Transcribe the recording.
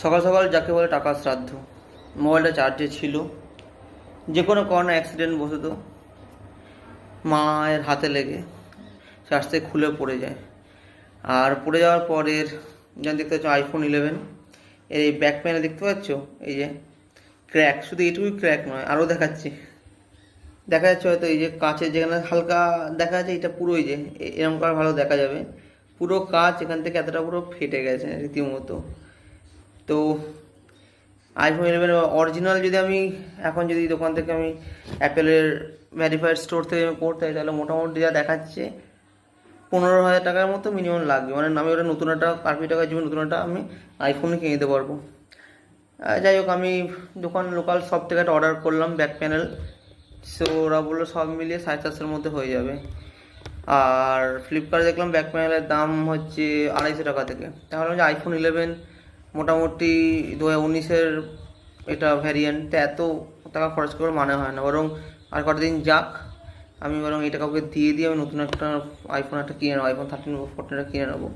সকাল সকাল যাকে বলে টাকা শ্রাদ্ধ, মোবাইলটা চার্জে ছিল, যে কোনো কারণে অ্যাক্সিডেন্ট বসত মায়ের হাতে লেগে চার্জ থেকে খুলে পড়ে যায়। আর পড়ে যাওয়ার পরের যেমন দেখতে পাচ্ছ আইফোন 11 এর এই ব্যাক প্যানেল দেখতে পাচ্ছ, এই যে ক্র্যাক, শুধু এইটুকুই ক্র্যাক নয়, আরও দেখাচ্ছি, দেখা যাচ্ছে হয়তো এই যে কাঁচের যেখানে হালকা দেখা যাচ্ছে, এটা পুরো এই যে এরকম করে ভালো দেখা যাবে, পুরো কাঁচ এখান থেকে এতটা পুরো ফেটে গেছে রীতিমতো। তো আইফোন 11 অরিজিনাল যদি আমি এখন যদি দোকান থেকে আমি অ্যাপেলের ভ্যারিফাইড স্টোর থেকে আমি করতে হয়, তাহলে মোটামুটি যা দেখাচ্ছে 15,000 টাকার মতো মিনিমাম লাগবে। মানে আমি ওটা নতুন একটা কার্পি টাকার জন্য নতুন একটা আমি আইফোনে কিনে দিতে পারবো। যাই হোক, আমি দোকান লোকাল শপ থেকে একটা অর্ডার করলাম ব্যাক প্যানেল, সো ওরা বললো সব মিলিয়ে 450-এর মধ্যে হয়ে যাবে। আর ফ্লিপকার্টে দেখলাম ব্যাক প্যানেলের দাম হচ্ছে 250 টাকা থেকে। তাহলে যে আইফোন 11 মোটামুটি 2019-এর এটা ভ্যারিয়েন্ট, এত টাকা খরচ করে মানে হয় না, বরং আর কটা দিন যাক, আমি বরং এটা কাউকে দিয়ে আমি নতুন একটা আইফোন একটা কিনে নেবো, আইফোন 13 14 কিনে নেবো।